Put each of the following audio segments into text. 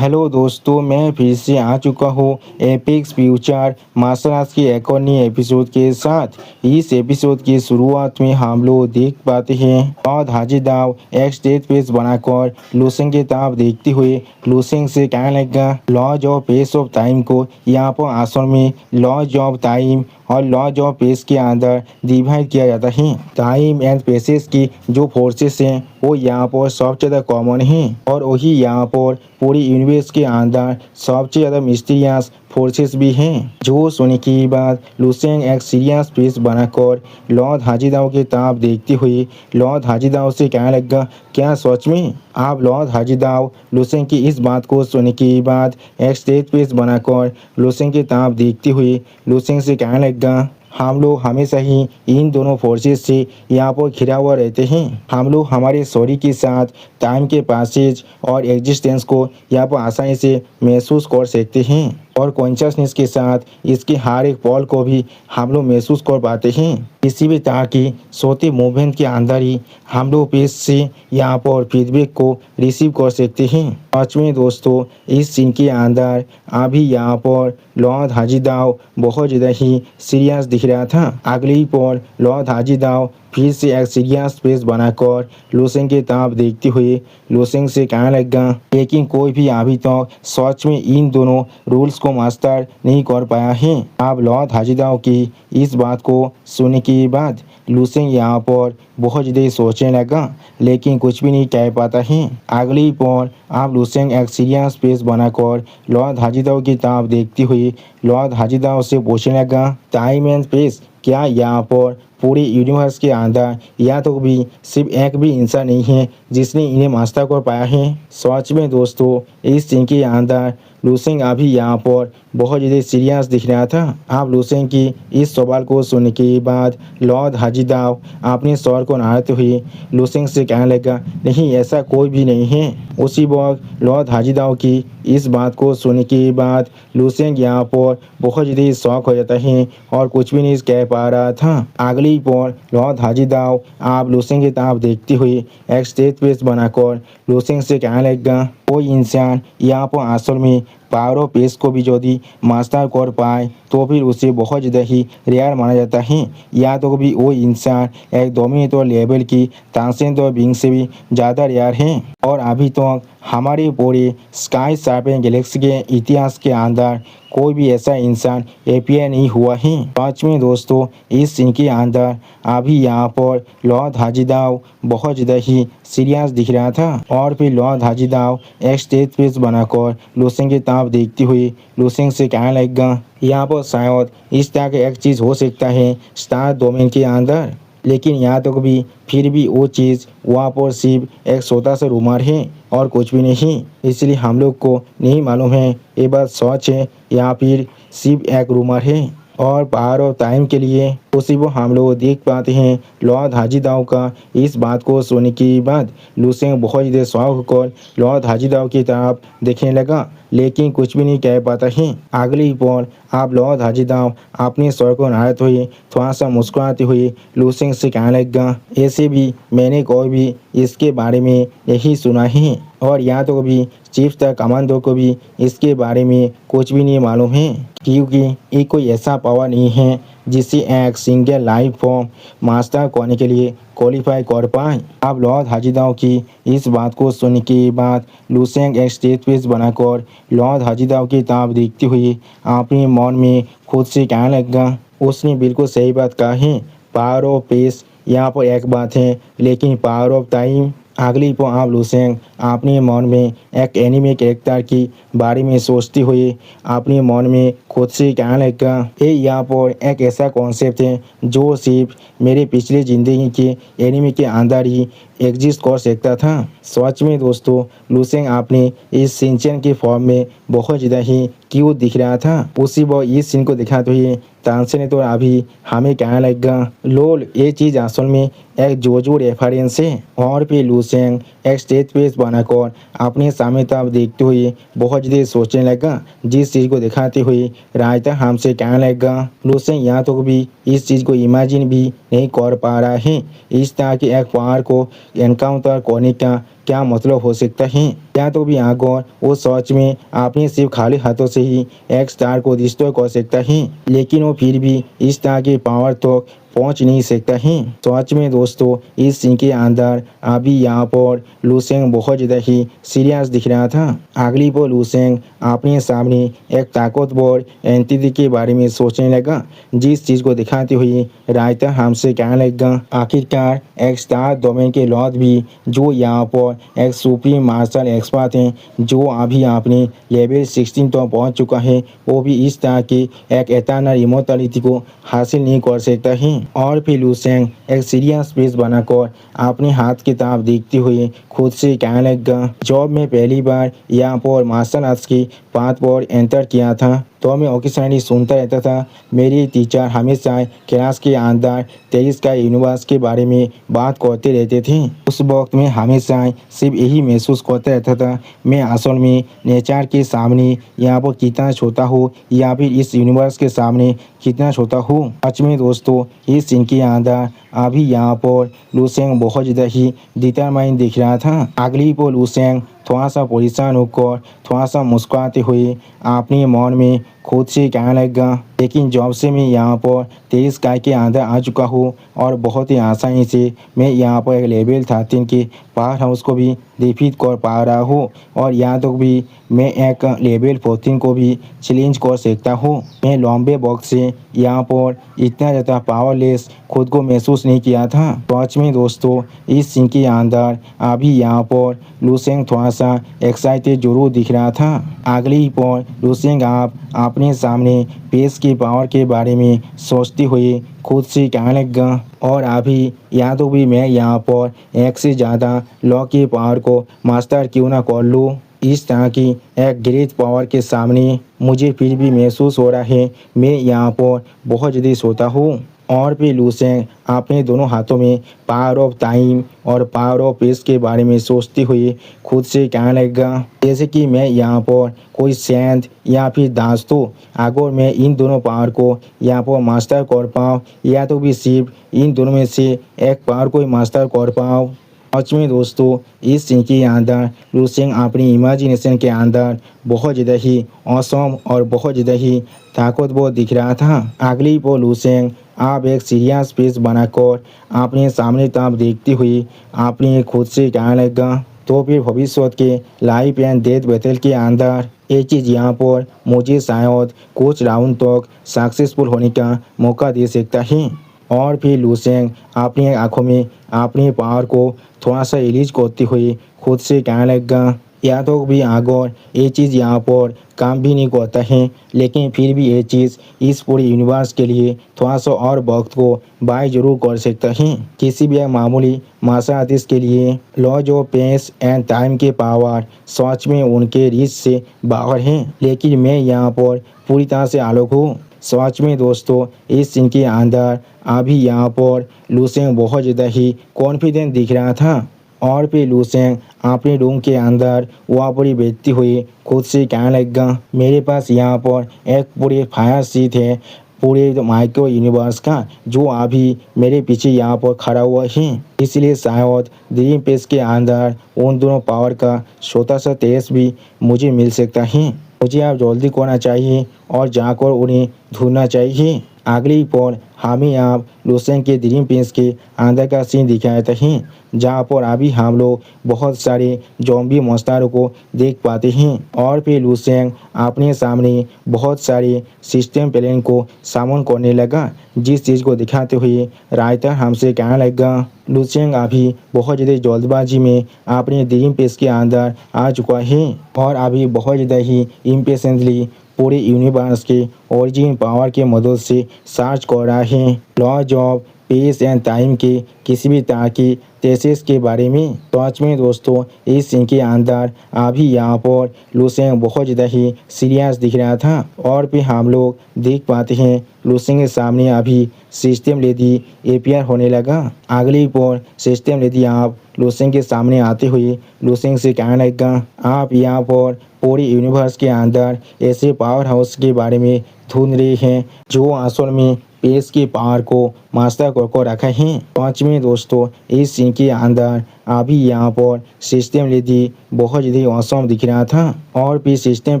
Hello दोस्तों, मैं फिर से आ चुका हूँ एपिक्स फ्यूचर मार्शल आर्ट्स के एक और नए एपिसोड के साथ। इस एपिसोड की शुरुआत में हम लोग देख पाते हैं और हाजी दाव एक स्टेज पेस बनाकर लूसेंग की तरफ देखते हुए लूसेंग से कहने लगा laws of space of time को यहाँ पर आसन में लॉज ऑफ टाइम और लॉज ऑफ पेस के अंदर डिवाइड किया जाता है। टाइम एंड पेसेस की जो फोर्सेस हैं वो यहाँ पर सबसे ज़्यादा कॉमन है और वही यहाँ पर पूरी यूनिवर्स के अंदर सबसे ज़्यादा मिस्टीरियस फोर्सेस भी हैं। जो सुनने के बाद लूसेंग एक सीरियस फेस बनाकर लॉर्ड हाजीदाव की तरफ देखते हुए लॉर्ड हाजीदाव से कहने लगा, क्या सच में आप लॉर्ड हाजीदाव? लूसेंग की इस बात को सुनने के बाद एक स्टेज फेस बनाकर लूसेंग की तरफ देखते हुए लूसेंग से कहने लगा, हम लोग हमेशा ही इन दोनों फोर्सेस से यहाँ पर घिरा हुआ रहते हैं। हम लोग हमारे शौर्य के साथ टाइम के पासेज और एग्जिस्टेंस को यहाँ पर आसानी से महसूस कर सकते हैं और कॉन्शियसनेस के साथ इसके हर एक पल को भी हम लोग महसूस कर पाते हैं। किसी भी तरह की सोते मूवमेंट के अंदर ही हम लोग पेश से यहाँ पर फीडबैक को रिसीव कर सकते हैं। सच में दोस्तों, इस सीन के अंदर अभी यहाँ पर लॉर्ड हाजीदाव बहुत ज़्यादा ही सीरियस दिख रहा था। अगली पल लॉर्ड हाजीदाव फिर से एक सीरियस फेस बनाकर लूसेंग की तरफ देखते हुए लूसेंग से कहने लगा, लेकिन कोई भी अभी तक सच में इन दोनों रूल्स को मास्टर नहीं कर पाया है। अब लॉर्ड हाजीदाव की इस बात को सुनने के बाद लूसेंग यहाँ पर बहुत ज़्यादा सोचने लगा, लेकिन कुछ भी नहीं कह पाता है। अगली पल आप लूसेंग एक सीरियस फेस बनाकर लॉर्ड हाजीदाव की तरफ देखते हुए लॉर्ड हाजीदाव से पूछने लगा, टाइम एंड स्पेस क्या यहाँ पर पूरे यूनिवर्स के अंदर या तो भी सिर्फ एक भी इंसान नहीं है जिसने इन्हें मास्टर कर पाया है? सच में दोस्तों, इस सीन के अंदर लूसेंग अभी यहाँ पर बहुत ज़्यादा सीरियस दिख रहा था। आप लूसेंग की इस सवाल को सुनने के बाद लॉर्ड हाजीदाव अपने स्वर को नहाते हुए लूसेंग से कहने लगा, नहीं, ऐसा कोई भी नहीं है। उसी वक्त लॉर्ड हाजीदाव की इस बात को सुनने के बाद लूसेंग यहाँ पर बहुत ज़्यादा शौक हो जाता है और कुछ भी नहीं कह पा रहा था। अगली पल लॉर्ड हाजीदाव आप लूसेंग की तरफ देखते हुए एक स्टेज पेस बनाकर लूसेंग से कहने लगा, कोई इंसान यहाँ पर असल में पावर ऑफ पेस को भी यदि मास्टर कर पाए तो फिर उसे बहुत ज़्यादा ही रेयर माना जाता है। या तो भी वो इंसान एक डोमिनेटर लेवल की ट्रांसेंडेंटल बीइंग से भी ज़्यादा रेयर है और अभी तक हमारे पूरे स्काई शार्पन गैलेक्सी के इतिहास के अंदर कोई भी ऐसा इंसान अपीयर नहीं हुआ है। सच में दोस्तों, इस सीन के अंदर अभी यहाँ पर लॉर्ड हाजीदाव बहुत ज़्यादा ही सीरियस दिख रहा था और फिर लॉर्ड हाजीदाव एक स्टेज पेस बनाकर लूसेंग की तरफ देखते हुए लूसेंग से कहने लगा, यहाँ पर शायद इस तरह का एक चीज़ हो सकता है स्टार डोमेन के अंदर, लेकिन यहाँ तक भी फिर भी वो चीज़ वहाँ पर सिर्फ एक छोटा सा रूमर है और कुछ भी नहीं। इसलिए हम लोग को नहीं मालूम है ये बात सच है या फिर सिर्फ एक रूमर है। और पावर ऑफ टाइम के लिए उसी वो हम लोग देख पाते हैं लॉर्ड हाजीदाव का इस बात को सुनने के बाद लूसेंग बहुत ज़्यादा शौक होकर लॉर्ड हाजीदाव की तरफ देखने लगा, लेकिन कुछ भी नहीं कह पाता है। अगली पल आप लॉर्ड हाजीदाव अपने स्वर को नहाते हुए थोड़ा सा मुस्कुराते हुए लूसेंग से कहने लगा, ऐसे भी मैंने कोई भी इसके बारे में नहीं सुना है और यहाँ तो भी चीफ द कमांडो को भी इसके बारे में कुछ भी नहीं मालूम है, क्योंकि ये कोई ऐसा पावर नहीं है जिसे एक सिंगल लाइफ फॉर्म मास्टर करने के लिए क्वालिफाई कर पाए। अब लॉर्ड हाजीदाव की इस बात को सुनने के बाद लूसेंग एक स्टेज पेस बनाकर लॉर्ड हाजीदाव की तरफ देखते हुए अपने मन में खुद से कहने लगा, उसने बिल्कुल सही बात कहा है। पावर ऑफ पेस यहाँ पर एक बात है, लेकिन पावर ऑफ टाइम। अगली पर आप लूसेंग अपने मन में एक एनिमे कैरेक्टर की बारे में सोचते हुए अपने मन में खुद से कहने लगा, ये यहाँ पर एक ऐसा कॉन्सेप्ट है जो सिर्फ मेरे पिछले ज़िंदगी के एनिमे के अंदर ही एग्जिस्ट कर सकता था। सच में दोस्तों, लूसेंग अपने इस सिंचन के फॉर्म में बहुत ज़्यादा ही क्यूट दिख रहा था। उसी वो इस सीन को दिखाते हुए तानसे ने तो अभी हमें कहने लगा, लोल, ये चीज़ असल में एक जोजो रेफरेंस है। और फिर लूसेंग एक स्टेज पेस बनाकर अपने सामने तरफ देखते हुए बहुत ज़्यादा सोचने लगा, जिस चीज़ को दिखाते हुए रायता हमसे कहने लगा, लूसेंग यहाँ तो भी इस चीज़ को इमेजिन भी नहीं कर पा रहा है। इस तरह के एक पावर को एनकाउंटर करने का क्या मतलब हो सकता है। या तो भी आगोर वो सच में अपने सिर्फ खाली हाथों से ही एक स्टार को डिस्ट्रॉय कर सकता है, लेकिन वो फिर भी इस तरह के पावर तो पहुंच नहीं सकता है। सच में दोस्तों, इस सीन के अंदर अभी यहाँ पर लुसेंग बहुत ज़्यादा ही सीरियस दिख रहा था। अगली पर लुसेंग अपने सामने एक ताकतवर एंटिटी के बारे में सोचने लगा, जिस चीज़ को दिखाते हुए रायता हमसे कहने लगा, आखिरकार एक स्टार डोमेन के लॉर्ड भी जो यहाँ पर एक सुप्रीम मार्शल एक्सपर्ट हैं, जो अभी अपने लेवल 16 तक पहुँच चुका है, वो भी इस तरह की एक एटर्नल इमोर्टैलिटी को हासिल नहीं कर सकता है। और फिर लुसेंग एक सीरियस फेस बनाकर अपने हाथ की तरफ देखते हुए खुद से कहने लगा, जब मैं पहली बार यहाँ पर मार्शल आर्ट्स की पाथ पर एंटर किया था तो मैं ओकेशनली सुनता रहता था। मेरी टीचर हमेशा क्लास के अंदर 23 का यूनिवर्स के बारे में बात करते रहते थे। उस वक्त मैं हमेशा सिर्फ यही महसूस करता रहता था, मैं असल में नेचर के सामने यहाँ पर कितना छोटा हूँ या फिर इस यूनिवर्स के सामने कितना छोटा हूँ। सच में दोस्तों, इस सीन के अंदर अभी यहाँ पर लुसेंग बहुत ज़्यादा ही डिटरमाइन दिख रहा था। अगली पर लुसेंग थोड़ा सा परेशान होकर थोड़ा सा मुस्कुराते हुए अपने मन में खुद से कहने लगा, लेकिन जब से मैं यहाँ पर 23 स्काई के अंदर आ चुका हूँ और बहुत ही आसानी से मैं यहाँ पर एक लेवल 13 के पावर हाउस को भी डिफीट कर पा रहा हूँ और यहाँ तक भी मैं एक लेवल 14 को भी चैलेंज कर सकता हूँ। मैं लंबे वक्त से यहाँ पर इतना ज़्यादा पावरलेस खुद को महसूस नहीं किया था। सच में दोस्तों, इस सीन के अंदर अभी यहाँ पर लुसेंग थोड़ा सा एक्साइटेड जरूर दिख रहा था। अगली पर लुसेंग आप अपने सामने पेस की पावर के बारे में सोचते हुए खुद से कहने लगा, और अभी या तो भी मैं यहाँ पर एक से ज़्यादा लॉ की पावर को मास्टर क्यों ना कर लूँ। इस तरह की एक ग्रेट पावर के सामने मुझे फिर भी महसूस हो रहा है मैं यहाँ पर बहुत जल्दी सोता हूँ। और फिर लुसेंग अपने दोनों हाथों में पावर ऑफ टाइम और पावर ऑफ पेस के बारे में सोचते हुए खुद से कहने लगा, जैसे कि मैं यहाँ पर कोई सेंट या फिर दास तो अगर मैं इन दोनों पावर को यहाँ पर मास्टर कर पाऊँ या तो भी सिर्फ इन दोनों में से एक पावर को ही मास्टर कर पाऊँ। सच में दोस्तों, इस सीन के अंदर लुसेंग अपनी इमेजिनेशन के अंदर बहुत ज़्यादा ही औसम और बहुत ज़्यादा ही ताकतवर दिख रहा था। अगली पर लुसेंग आप एक सीरियस फेस बनाकर अपने सामने तरफ देखते हुए अपने खुद से कहने लगा, तो फिर भविष्य के लाइफ एंड डेथ बैटल के अंदर ये चीज़ यहाँ पर मुझे शायद कुछ राउंड तक सक्सेसफुल होने का मौका दे सकता है। और फिर लुसेंग अपनी आंखों में अपनी पावर को थोड़ा सा रिलीज करते हुए खुद से कहने लगा, या तो भी अगर ये चीज़ यहाँ पर काम भी नहीं करता है, लेकिन फिर भी ये चीज़ इस पूरे यूनिवर्स के लिए थोड़ा सा और वक्त को बाय जरूर कर सकता है। किसी भी मामूली मार्शल आर्टिस्ट के लिए laws of space and time के पावर सच में उनके रीच से बाहर हैं, लेकिन मैं यहाँ पर पूरी तरह से अलग हूँ। सच में दोस्तों, इस सीन के अंदर अभी यहाँ पर लुसेंग बहुत ज़्यादा ही कॉन्फिडेंट दिख रहा था। और फिर लुसेंग अपने रूम के अंदर वहाँ पर बैठती हुई खुद से कहने लगा, मेरे पास यहाँ पर एक पूरे फायर सीट है पूरे माइक्रो यूनिवर्स का, जो अभी मेरे पीछे यहाँ पर खड़ा हुआ है। इसलिए शायद ड्रीम पेस के अंदर उन दोनों पावर का छोटा सा टेस्ट भी मुझे मिल सकता है। मुझे आप जल्दी करना चाहिए और जाकर उन्हें ढूंढना चाहिए। अगली पर हमें आप लुसेंग के ड्रीम पेस के अंदर का सीन दिखाते हैं, जहाँ पर अभी हम लोग बहुत सारे ज़ॉम्बी मॉन्स्टरों को देख पाते हैं। और फिर लुसेंग अपने सामने बहुत सारे सिस्टम प्लेन को सामन करने लगा, जिस चीज़ को दिखाते हुए राइटर हमसे कहने लगा, लुसेंग अभी बहुत ज़्यादा जल्दबाजी में अपने ड्रीम पेस के अंदर आ चुका है और अभी बहुत ज़्यादा ही इम्पेशेंटली पूरे यूनिवर्स के ओरिजिन पावर के मदद से सर्च कर रहा है laws of space and time के किसी भी तरह की टेसिस के बारे में। सच में दोस्तों, इस सीन के अंदर अभी यहाँ पर लुसेंग बहुत ज़्यादा ही सीरियस दिख रहा था। और फिर हम लोग देख पाते हैं लुसेंग के सामने अभी सिस्टम लेडी अपीयर होने लगा। अगली पर सिस्टम लेडी आप लुसेंग के सामने आते हुए लुसेंग से कहने लगा, आप यहाँ पर पूरे यूनिवर्स के अंदर ऐसे पावर हाउस के बारे में ढूंढ रहे हैं जो असल में पेस के पार को मास्टर को रखा है। पाँच में दोस्तों इस सीन के अंदर अभी यहाँ पर सिस्टम लेडी बहुत ज़्यादा औसम दिख रहा था और फिर सिस्टम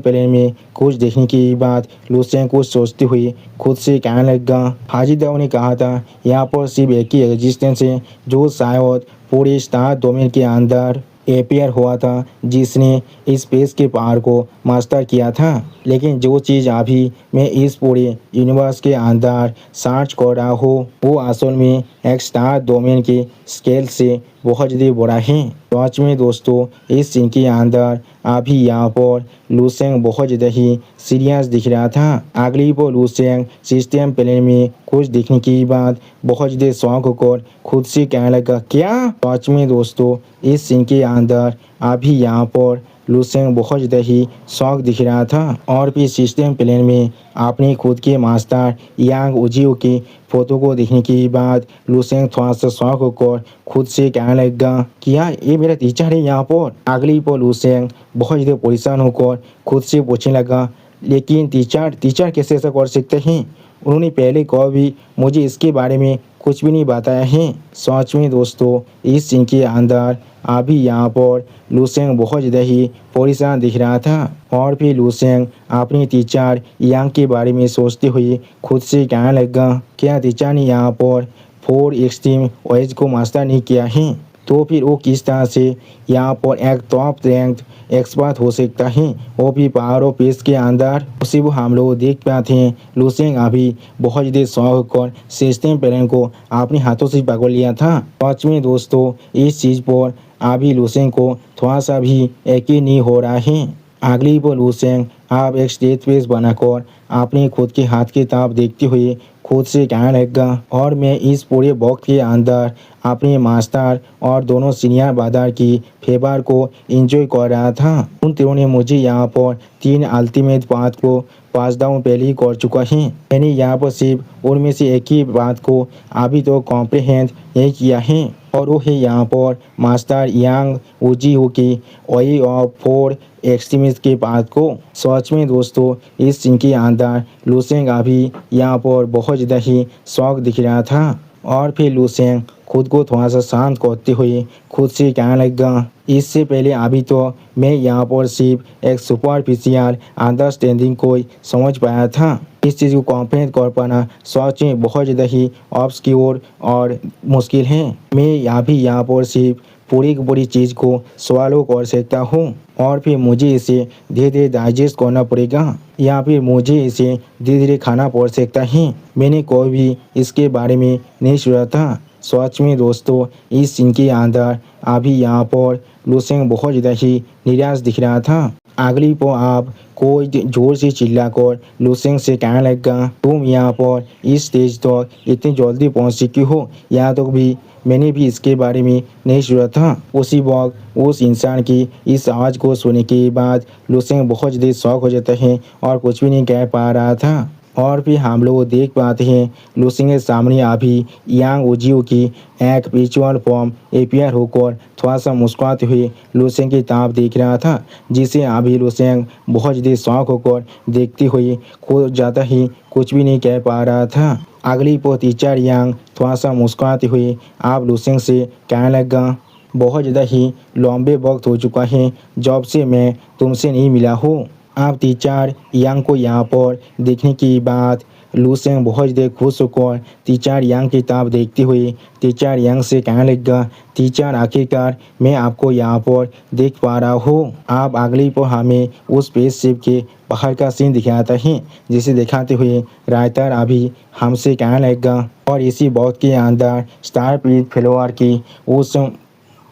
प्लेन में कुछ देखने के बाद लुसेंग कुछ सोचते हुए खुद से कहने लगा। हाजिदाव ने कहा था यहाँ पर सिर्फ एक ही एग्जिस्टेंस है जो शायद पूरे स्टार डोमेन के अंदर अपेयर हुआ था, जिसने इस स्पेस के पार को मास्टर किया था। लेकिन जो चीज़ अभी मैं इस पूरे यूनिवर्स के अंदर सर्च कर रहा हूँ वो असल में एक स्टार डोमेन के स्केल से बहुत ज़्यादा बड़ा है। सच में दोस्तों इस सीन के अंदर अभी यहाँ पर लुसेंग बहुत ज़्यादा ही सीरियस दिख रहा था। अगली पर लुसेंग सिस्टम प्लेन में कुछ देखने के बाद बहुत ज़्यादा शौक होकर खुद से कहने लगा क्या। सच में दोस्तों इस सीन के अंदर अभी यहाँ पर लुसेंग बहुत ज़्यादा ही शौक दिख रहा था और फिर सिस्टम प्लेन में अपने खुद के मास्टर यांग उजियो की फोटो को देखने के बाद लुसेंग थोड़ा सा शौक होकर खुद से कहने लगा क्या ये मेरा टीचर है यहाँ पर। अगली पर लुसेंग बहुत ज़्यादा परेशान होकर खुद से पूछने लगा लेकिन टीचर कैसे ऐसा कर सकते हैं, उन्होंने पहले कभी मुझे इसके बारे में कुछ भी नहीं बताया है। सच में दोस्तों इस सीन के अंदर अभी यहाँ पर लुसेंग बहुत ज़्यादा ही परेशान दिख रहा था और फिर लुसेंग अपनी टीचर यांग के बारे में सोचते हुए खुद से कहने लगा क्या टीचर ने यहाँ पर 4 एक्सट्रीम ओएज को मास्टर नहीं किया है तो फिर वो किस तरह से यहाँ पर एक टॉप रैंक एक्सपर्ट हो सकता है, वो भी पावर ऑफ पेस के अंदर। उसी वो हम लोग देख पाते हैं लुसेंग अभी बहुत ज़्यादा शौक कर सिस्टम प्लेन को अपने हाथों से पकड़ लिया था। सच में दोस्तों इस चीज़ पर अभी लुसेंग को थोड़ा सा भी यकीन नहीं हो रहा है। अगली पर लुसेंग आप एक स्टेज पेस बनाकर अपने खुद के हाथ की तरफ देखते हुए खुद से कहने लगा और मैं इस पूरे वक्त के अंदर अपने मास्टर और दोनों सीनियर ब्रदर की फेवर को एंजॉय कर रहा था। उन तीनों ने मुझे यहाँ पर 3 अल्टीमेट पाथ को पास डाउन पहले ही कर चुका है। मैंने यहाँ पर सिर्फ उनमें से एक ही बात को अभी तो कॉम्प्रिहेंड नहीं किया है और वो है यहाँ पर मास्टर यांग उजियो की वे ऑफ 4 एक्सट्रीमिस्ट के पाथ को। सच में दोस्तों इस सीन के अंदर लुसेंग अभी यहाँ पर बहुत ज़्यादा ही शौक दिख रहा था और फिर लुसेंग खुद को थोड़ा सा शांत करते हुए खुद से कहने लगा इससे पहले अभी तो मैं यहाँ पर सिर्फ एक सुपरफिशियल अंडरस्टैंडिंग को समझ पाया था। इस चीज़ को कॉम्प्रेंड कर पाना सच में बहुत ज़्यादा ही ऑब्सक्योर और मुश्किल है। मैं अभी यहाँ पर सिर्फ पूरी की पूरी चीज़ को सवालों कर सकता हूँ और फिर मुझे इसे धीरे धीरे डाइजेस्ट करना पड़ेगा या फिर मुझे इसे धीरे धीरे खाना पड़ सकता है। मैंने कोई भी इसके बारे में नहीं सुना था। सच में दोस्तों इस सीन के अंदर अभी यहाँ पर लुसेंग बहुत ज़्यादा ही निराश दिख रहा था। अगली पर आप कोई जोर से चिल्लाकर लुसेंग से कहने लगा तुम यहाँ पर इस स्टेज तक इतनी जल्दी पहुँच चुकी हो, यहाँ तक भी मैंने भी इसके बारे में नहीं सुना था। उसी वक्त उस इंसान की इस आवाज़ को सुनने के बाद लुसेंग बहुत ज़्यादा शौक हो जाता है और कुछ भी नहीं कह पा रहा था। और फिर हम लोग देख पाते हैं लुसेंग के सामने अभी यांग उजियो की एक स्पिरिचुअल फॉर्म अपियर होकर थोड़ा सा मुस्कुराते हुए लुसेंग की तरफ देख रहा था, जिसे अभी लुसेंग बहुत ज़्यादा शौक होकर देखते हुए खुद ज़्यादा ही कुछ भी नहीं कह पा रहा था। अगली पर टीचर यांग थोड़ा सा मुस्कुराते हुए आप लुसेंग से कहने लगा बहुत ज़्यादा ही लंबे वक्त हो चुका है जब से मैं तुमसे नहीं मिला हूँ। आप टीचर यांग को यहाँ पर देखने की बाद लुसेंग बहुत ज़्यादा खुश होकर टीचर यांग की तरफ देखते हुए टीचर यांग से कहने लगा टीचर आखिरकार मैं आपको यहाँ पर देख पा रहा हूँ। आप अगली पर हमें उस स्पेसशिप के बाहर का सीन दिखाता है, जिसे दिखाते हुए राइटर अभी हमसे कहने लगा और इसी वक्त के अंदर स्टार पीट फ्लोवर की उस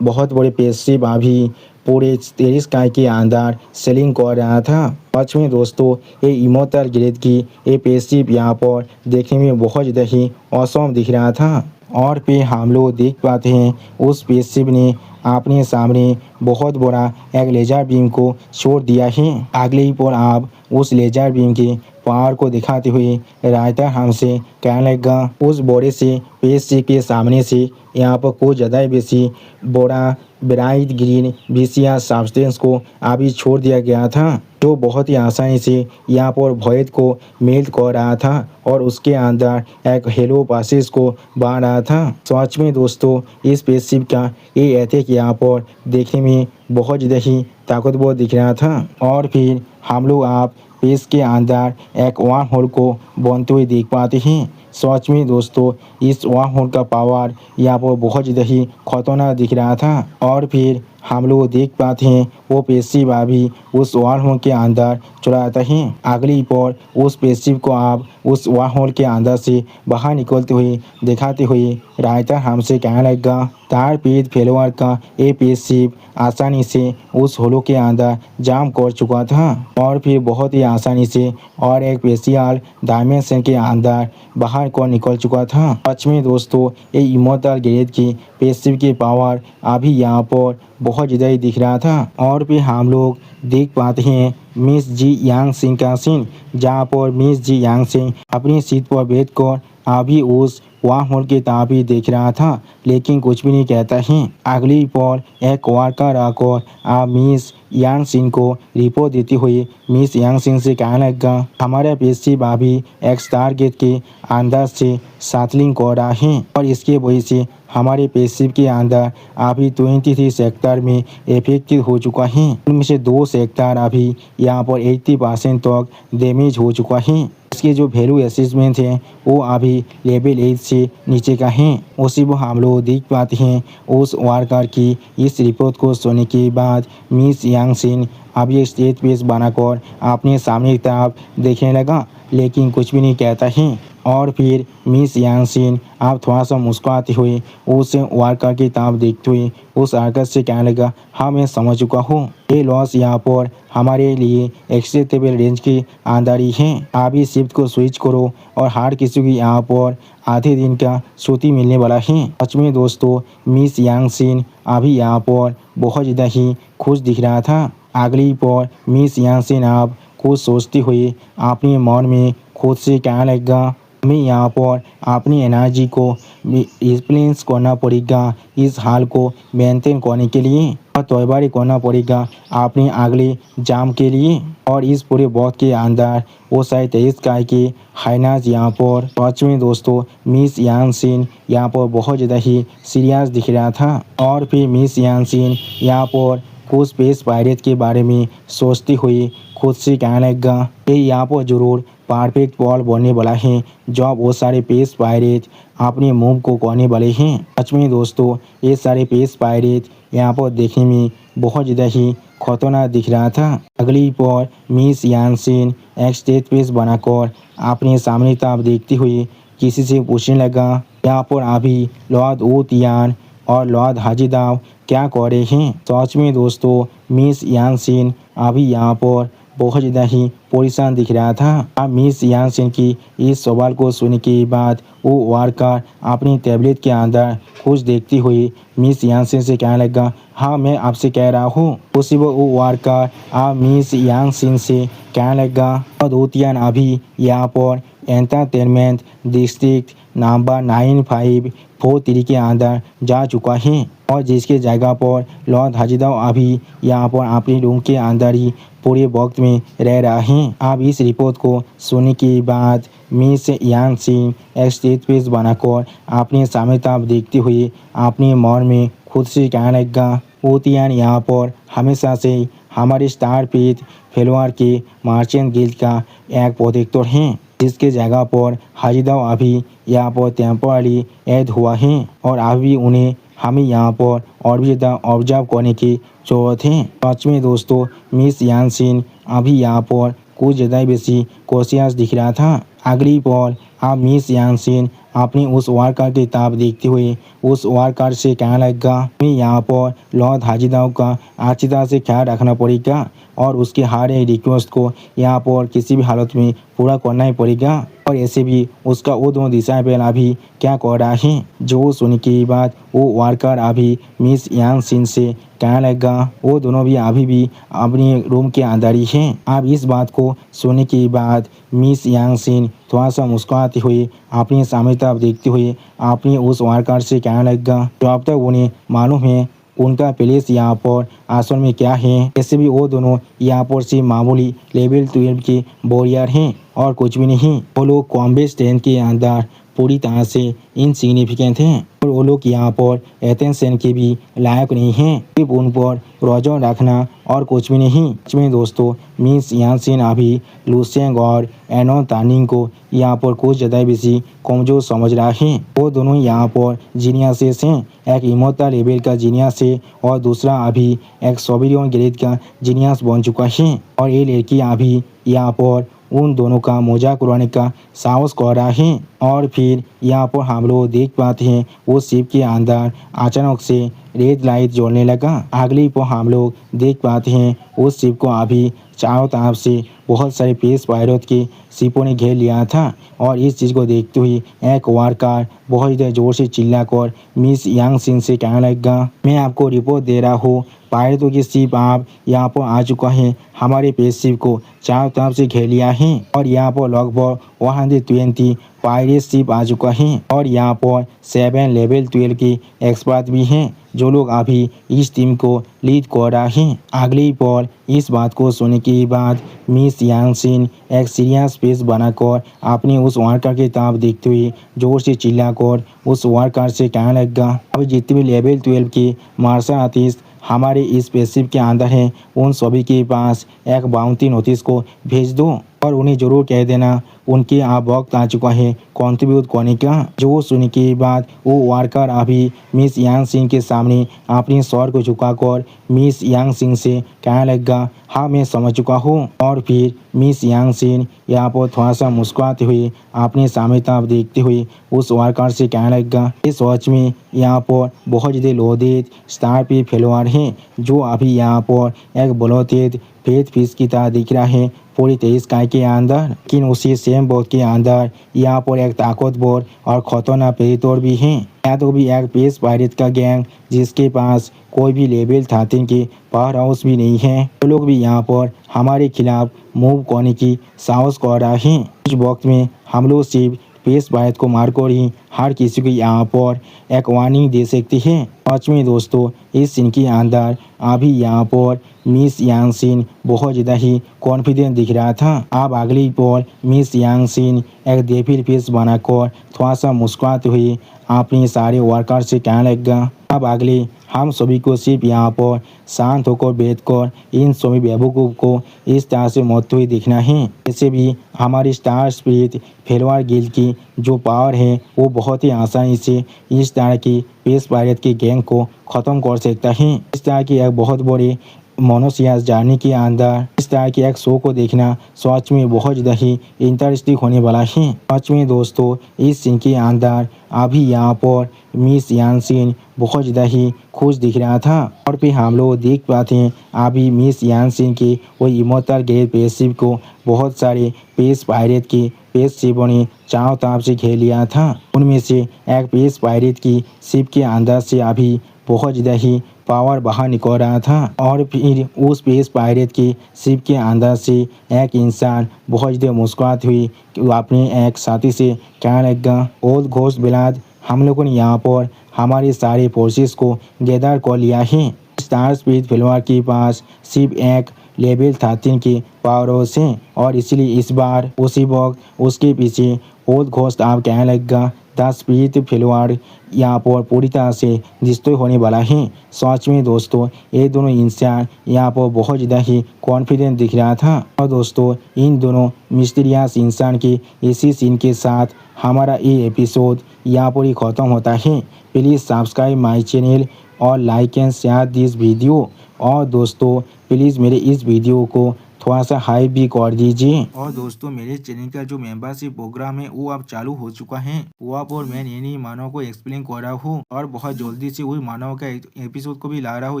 बहुत बड़े स्पेसशिप अभी पूरे टेरिस स्काई के अंदर सेलिंग कर रहा था। सच में दोस्तों ये इमोर्टल ग्रेड की ये स्पेसशिप यहाँ पर देखने में बहुत ज़्यादा ही औसम दिख रहा था और फिर हम लोग देख पाते हैं उस स्पेसशिप ने अपने सामने बहुत बड़ा एक लेजर बीम को छोड़ दिया है। अगले ही पर आप उस लेजर बीम के पावर को दिखाते हुए रायता हमसे कहने लगा उस बोरे से पीएससी के सामने से यहाँ पर कुछ ज़्यादा ही बेसी बोरा ब्राइट ग्रीन विशिया सब्सटेंस को अभी छोड़ दिया गया था, जो बहुत ही आसानी से यहाँ पर भोयत को मेल्ट कर रहा था और उसके अंदर एक हेलो पासेस को बना रहा था। सच में दोस्तों इस स्पेसशिप का ये अटैक यहाँ पर देखने में बहुत ज़्यादा ही ताकतवर दिख रहा था। और फिर हम लोग आप पेस के अंदर एक वार्म होल को बनते हुए देख पाते हैं। सच में दोस्तों इस वार्म होल का पावर यहाँ पर बहुत ज़्यादा ही खतरनाक दिख रहा था। और फिर हम लोग देख पाते हैं वो स्पेसशिप अभी उस वार्म होल के अंदर चला जाता है। अगली पर उस स्पेसशिप को आप उस वार्म होल के अंदर से बाहर निकलते हुए दिखाते हुए रायता हमसे कहने लगा तार पीत फेलोवर का ये स्पेसशिप आसानी से उस होलो के अंदर जाम कर चुका था और फिर बहुत ही आसानी से और एक स्पेशल डायमेंशन के अंदर बाहर को निकल चुका था। सच में दोस्तों ये इमोर्टल ग्रेड की स्पेसशिप की पावर अभी यहाँ पर बहुत ज़्यादा ही दिख रहा था। और फिर हम लोग देख पाते हैं मिस जी यांग सिंह का सीन, जहाँ पर मिस जी यांग सिंह अपनी सीट पर बैठकर अभी उस वार्म होल की ताबीर देख रहा था, लेकिन कुछ भी नहीं कहता है। अगली पर एक वर्कर आकर आप मिस यांग सिंह को रिपोर्ट देते हुए मिस यांग सिंह से कहने लगा हमारा स्पेसशिप अभी एक स्टार गेट के अंदर से सैटलिंग कर रहा है और इसके वजह से हमारे स्पेसशिप के अंदर अभी 23 सेक्टर में इफेक्टेड हो चुका है। उनमें से 2 सेक्टर अभी यहाँ पर 80% तक डैमेज हो चुका है। इसके जो वैल्यू असेसमेंट है वो अभी लेवल 8 से नीचे का है। उसी वो हम लोग देख पाते हैं उस वर्कर की इस रिपोर्ट को सुनने के बाद मिस यांग सिंह अभी स्टेज पेज बनाकर अपने सामने की तरफ देखने लगा, लेकिन कुछ भी नहीं कहता है। और फिर मिस यांग सिंह आप थोड़ा सा मुस्कुराते हुए उस वर्कर की तरफ देखते हुए उस वर्कर से कहने लगा हाँ मैं समझ चुका हूँ, ये लॉस यहाँ पर हमारे लिए एक्सेप्टेबल रेंज के अंदर ही है। अभी शिफ्ट को स्विच करो और हर किसी को यहाँ पर आधे दिन का छुट्टी मिलने वाला है। सच में दोस्तों मिस यांग सिंह अभी यहाँ पर बहुत ज़्यादा ही खुश दिख रहा था। अगली पर मिस यांग सिंह आप खुद सोचते हुए अपने मन में खुद से कहने लगा हमें यहाँ पर अपनी एनर्जी को रिप्लेस करना पड़ेगा, इस हाल को मेंटेन करने के लिए और तैयारी करना पड़ेगा अपने अगले जाम के लिए। और इस पूरे वक्त के अंदर वो शायद 23 का के हाइनाज यहाँ पर सच में दोस्तों मिस यांग सिंह यहाँ पर बहुत ज़्यादा ही सीरियस दिख रहा था। और फिर मिस यांग सिंह यहाँ पर कुछ स्पेस पायरेट के बारे में सोचते हुए खुद से कहने लगा ये यहाँ पर जरूर परफेक्ट बॉल बनने वाला है जब वो सारे पेस पायरेट अपने मूव को करने वाले हैं। सच में दोस्तों ये सारे पेस पायरेट यहाँ पर देखने में बहुत ज़्यादा ही खतरनाक दिख रहा था। अगली पर मिस यांग सिंह एक स्टेज पेस बनाकर अपने सामने तरफ देखते हुए किसी से पूछने लगा यहाँ पर अभी लॉर्ड वू तियान और लॉर्ड हाजीदाव क्या कर रहे हैं। सच में दोस्तों मिस यांग सिंह अभी यहाँ पर बहुत ज़्यादा ही परेशान दिख रहा था। अब मिस यांग सिंह की इस सवाल को सुनने के बाद वो वर्कर अपनी टैबलेट के अंदर कुछ देखते हुए मिस यांग सिंह से कहने लगा हाँ मैं आपसे कह रहा हूँ। उसी वो वर्कर अब मिस यांग सिंह से कहने लगा दूतियान अभी यहाँ पर एंटरटेनमेंट डिस्ट्रिक्ट नंबर 954 के अंदर जा चुका है और जिसके जगह पर लॉर्ड हाजीदाव अभी यहाँ पर अपने रूम के अंदर ही पूरे वक्त में रह रहा है। अब इस रिपोर्ट को सुनने के बाद मिस यांग सिंह एक स्टेज पेज बनाकर अपने सामने तरफ देखते हुए अपने मन में खुद से कहने लगा ओतियान यहाँ पर हमेशा से हमारे स्टार पीथ फेलोअर के मार्चेंट गिल्ड का एक प्रोटेक्टर हैं, जिसके जगह पर हाजीदाव अभी यहाँ पर टेम्पररी ऐड हुआ है और अभी उन्हें हमें यहाँ पर और भी ज़्यादा ऑब्जर्व करने की ज़रूरत है। सच में दोस्तों मिस यांग सिंह अभी यहाँ पर कुछ ज़्यादा बेसी कॉशियस दिख रहा था। अगली पल अब मिस यांगसिन अपनी उस वर्कर की किताब देखते हुए उस वर्कर से कहने लगा, मैं यहाँ पर लॉर्ड हाजिदाव का अच्छी तरह से ख्याल रखना पड़ेगा और उसके हर एक रिक्वेस्ट को यहाँ पर किसी भी हालत में पूरा करना ही पड़ेगा। और ऐसे भी उसका वो दोनों दिशा पे अभी क्या कर रहा है। जो सुन के बाद वो वर्कर अभी मिस यांगसिन से कहने लगा, वो दोनों भी अभी भी अपने रूम के अंदर ही हैं। अब इस बात को सुनने के बाद मिस यांगसिन थोड़ा सा मुस्कुराते हुए अपने सामने तरफ देखते हुए अपने उस वर्कर से कहने लगा, तो अब तक उन्हें मालूम है उनका प्लेस यहाँ पर आश्रम में क्या है। ऐसे भी वो दोनों यहाँ पर से मामूली लेवल 12 के वॉरियर हैं और कुछ भी नहीं। वो लोग कॉम्बैट स्ट्रेंथ के अंदर पूरी तरह से इनसिग्निफिकेंट हैं और वो लोग यहाँ पर अटेंशन के भी लायक नहीं हैं। सिर्फ उन पर रोजो रखना और कुछ भी नहीं। इसमें दोस्तों मिस यांगसिन अभी लुसेंग और एनो तानिंग को यहाँ पर कुछ ज़्यादा बेसी कमजोर समझ रहा है। वो दोनों यहाँ पर जीनियसेस हैं। एक इमोर्टल लेवल का जीनियस है और दूसरा अभी एक सोवेरियन ग्रेड का जीनियस बन चुका है। और ये लड़की अभी यहाँ पर उन दोनों का मजाक उड़ाने का साहस कर रहा है। और फिर यहाँ पर हम लोग देख पाते हैं वो शिप के अंदर अचानक से रेड लाइट जलने लगा। अगली पर हम लोग देख पाते हैं उस शिप को अभी चारों तरफ से बहुत सारे पेस पायरट के शिपों ने घेर लिया था। और इस चीज़ को देखते हुए एक वर्कर बहुत ही जोर से चिल्लाकर मिस यांगसिन से कहने लगा, मैं आपको रिपोर्ट दे रहा हूँ, पायलटों की शिप आप यहाँ पर आ चुका है। हमारे पेस शिप को चारों तरफ से घेर लिया है और यहाँ पर लगभग 120 पायरेट शिप आ चुका है और यहाँ पर 7 लेवल 12 के एक्सपर्ट भी हैं जो लोग अभी इस टीम को लीड कर रहा है। अगली पल इस बात को सुनने के बाद मिस यांगसिन एक सीरियस फेस बनाकर अपने उस वर्कर की तरफ देखते हुए जोर से चिल्लाकर उस वर्कर से कहने लगा, अब जितने भी लेवल 12 के मार्शल आर्टिस्ट हमारे इस स्पेसशिप के अंदर हैं उन सभी के पास एक बाउंटी नोटिस को भेज दो और उन्हें जरूर कह देना उनके आप वक्त आ चुका है कंट्रीब्यूट करने का। जो सुनने के बाद वो वर्कर अभी मिस यांगसिन के सामने अपनी सर को झुकाकर मिस यांगसिन से कहने लगा, हाँ मैं समझ चुका हूँ। और फिर मिस यांगसिन यहाँ पर थोड़ा सा मुस्कुराते हुए अपने सामने तरफ देखते हुए उस वर्कर से कहने लगा, इस वॉच में यहाँ पर बहुत ज़्यादा लोडेड स्टार पे फेलोअर हैं जो अभी यहाँ पर एक ब्लोटेड फेथ फिश की तरह दिख रहा है पूरी 23 काय के अंदर। लेकिन उसी सेम बोट के अंदर यहाँ पर एक ताकतवर और खतरनाक प्रेडेटर भी हैं। या तो भी एक पेस पायरेट का गैंग जिसके पास कोई भी लेवल 13 के पावर हाउस भी नहीं है, वो लोग भी यहाँ पर हमारे खिलाफ मूव करने की साहस कर रहा है। इस वक्त में हम लोग सिर्फ पेस पायरेट को मारकर ही हर किसी को यहाँ पर एक वार्निंग दे सकते हैं। सच में दोस्तों इस सीन के अंदर अभी यहाँ पर मिस यांगसिन बहुत ज़्यादा ही कॉन्फिडेंट दिख रहा था। अब अगली पल मिस यांगसिन एक डेविल फेस बनाकर थोड़ा सा मुस्कुराते हुए अपने सारे वर्कर से कहने लगा, अब अगले हम सभी को सिर्फ यहाँ पर शांत होकर बैठकर इन सभी बेवकूफ़ को इस तरह से मरते हुए दिखना है। ऐसे भी हमारी स्टार स्पिरिट फेलोअर गिल्ड की जो पावर है वो बहुत ही आसानी से इस तरह की पेस पायरेट के गैंग को ख़त्म कर सकता है। इस तरह की एक बहुत बड़ी मोनोसियास जाने के अंदर इस तरह के एक शो को देखना सच में बहुत ज़्यादा ही इंटरेस्टिंग होने वाला है। सच में दोस्तों इस सीन के अंदर अभी यहाँ पर मिस यांगसिन बहुत ज़्यादा ही खुश दिख रहा था। और फिर हम लोग देख पाते हैं अभी मिस यांगसिन के वो इमोर्टल ग्रेड स्पेसशिप को बहुत सारे पेस पायरेट के स्पेसशिपों ने चारों तरफ से घेर लिया था। उनमें से एक पेस पायरेट की शिप के अंदर से अभी बहुत ज़्यादा ही पावर बाहर निकल रहा था। और फिर उस पेस पायरेट की शिप के अंदर से एक इंसान बहुत ज़्यादा मुस्कुराते हुए अपने एक साथी से कहने लगा, ओल्ड घोस्ट बिलाद, हम लोगों ने यहाँ पर हमारे सारे फोर्सेस को गैदर कर लिया है। स्टार स्पिरिट फेलोअर के पास सिर्फ एक लेवल 13 के पावर्स हैं और इसलिए इस बार उसी वक्त उसके पीछे ओल्ड घोस्ट आप कहने लगा, द स्पिरिट फेलोअर यहाँ पर पूरी तरह से डिस्ट्रॉय होने वाला है। सच में दोस्तों ये दोनों इंसान यहाँ पर बहुत ज़्यादा ही कॉन्फिडेंट दिख रहा था। और दोस्तों इन दोनों मिस्टीरियस इंसान के इसी सीन के साथ हमारा ये एपिसोड यहाँ पर ही ख़त्म होता है। प्लीज़ सब्सक्राइब माई चैनल और like and share this video. और दोस्तों प्लीज़ मेरे इस वीडियो को थोड़ा सा हाई भी कर दीजिए। और दोस्तों मेरे चैनल का जो मेंबरशिप प्रोग्राम है वो अब चालू हो चुका है। वो आप और मैं नई मानव को एक्सप्लेन कर रहा हूँ और बहुत जल्दी से वही मानव का एपिसोड को भी ला रहा हूँ।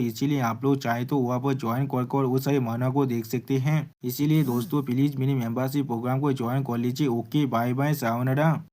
इसीलिए आप लोग चाहे तो वो आप ज्वाइन कर वो सारे मानव को देख सकते हैं। इसीलिए दोस्तों प्लीज मेरे मेंबरशिप प्रोग्राम को ज्वाइन कर लीजिए। Okay bye bye सावनारा।